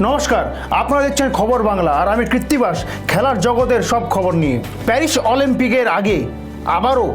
নমস্কার, আপনারা দেখছেন খবর বাংলা আর আমি কৃত্তিবাস। খেলার জগতের সব খবর নিয়ে প্যারিস অলিম্পিকের আগে আবারও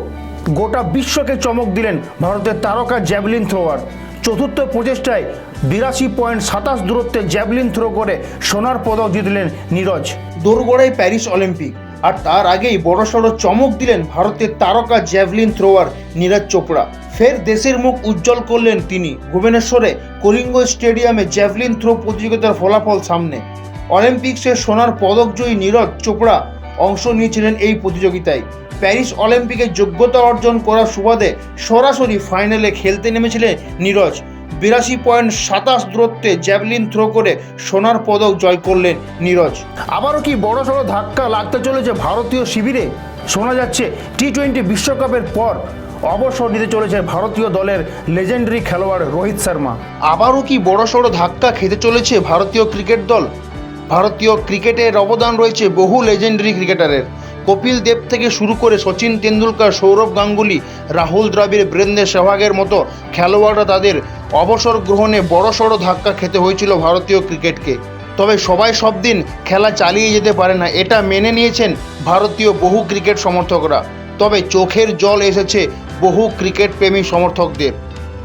গোটা বিশ্বকে চমক দিলেন ভারতের তারকা জ্যাভলিন থ্রোয়ার। চতুর্থ প্রচেষ্টায় 82.27 দূরত্বে জ্যাভলিন থ্রো করে সোনার পদক জিতলেন নীরজ। দোরগোড়ায় প্যারিস অলিম্পিক, আর তার আগেই বড়সড় চমক দিলেন ভারতের তারকা জ্যাভলিন থ্রোয়ার নীরজ চোপড়া। ফের দেশের মুখ উজ্জ্বল করলেন তিনি। ভুবনেশ্বরে কলিঙ্গ স্টেডিয়ামে জ্যাভলিন থ্রো প্রতিযোগিতার ফলাফল সামনে। অলিম্পিক্সে সোনার পদকজয়ী নীরজ চোপড়া অংশ নিয়েছিলেন এই প্রতিযোগিতায়। প্যারিস অলিম্পিকে যোগ্যতা অর্জন করার সুবাদে সরাসরি ফাইনালে খেলতে নেমেছিলেন নীরজ। 82.27 দূরত্বে জ্যাভলিন থ্রো করে সোনার পদক জয় করলেন নীরজ। আবারও কি বড়সড় ধাক্কা লাগতে চলেছে ভারতীয় শিবিরে? শোনা যাচ্ছে টি-20 বিশ্বকাপের পর অবসর নিতে চলেছে ভারতীয় দলের লেজেন্ডারি খেলোয়াড় রোহিত শর্মা। আবারও কি বড়সড় ধাক্কা খেতে চলেছে ভারতীয় ক্রিকেট দল? ভারতীয় ক্রিকেটের অবদান রয়েছে বহু লেজেন্ডারি ক্রিকেটারের। কপিল দেব থেকে শুরু করে সচিন তেন্ডুলকর, সৌরভ গাঙ্গুলি, রাহুল দ্রাবিড়, বীরেন্দ্র সেহবাগের মতো খেলোয়াড়রা তাদের অবসর গ্রহণে বড়সড় ধাক্কা খেতে হয়েছিল ভারতীয় ক্রিকেটকে। তবে সবাই সব দিন খেলা চালিয়ে যেতে পারে না, এটা মেনে নিয়েছেন ভারতীয় বহু ক্রিকেট সমর্থকরা। তবে চোখের জল এসেছে বহু ক্রিকেট প্রেমী সমর্থকদের।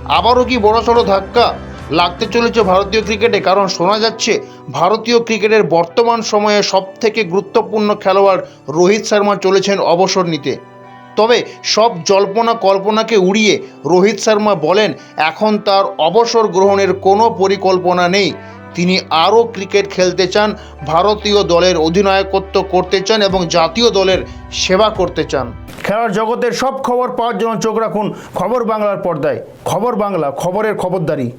আবারও কি বড়সড় ধাক্কা লাগতে চলেছে ভারতীয় ক্রিকেটে? কারণ শোনা যাচ্ছে ভারতীয় ক্রিকেটের বর্তমান সময়ে সবথেকে গুরুত্বপূর্ণ খেলোয়াড় রোহিত শর্মা চলেছেন অবসর নিতে। তবে সব জল্পনা কল্পনাকে উড়িয়ে রোহিত শর্মা বলেন এখন তার অবসর গ্রহণের কোনো পরিকল্পনা নেই। তিনি আরও ক্রিকেট খেলতে চান, ভারতীয় দলের অধিনায়কত্ব করতে চান এবং জাতীয় দলের সেবা করতে চান। খেলার জগতের সব খবর পাওয়ার জন্য চোখ রাখুন খবর বাংলার পর্দায়। খবর বাংলা, খবরের খবরদারি।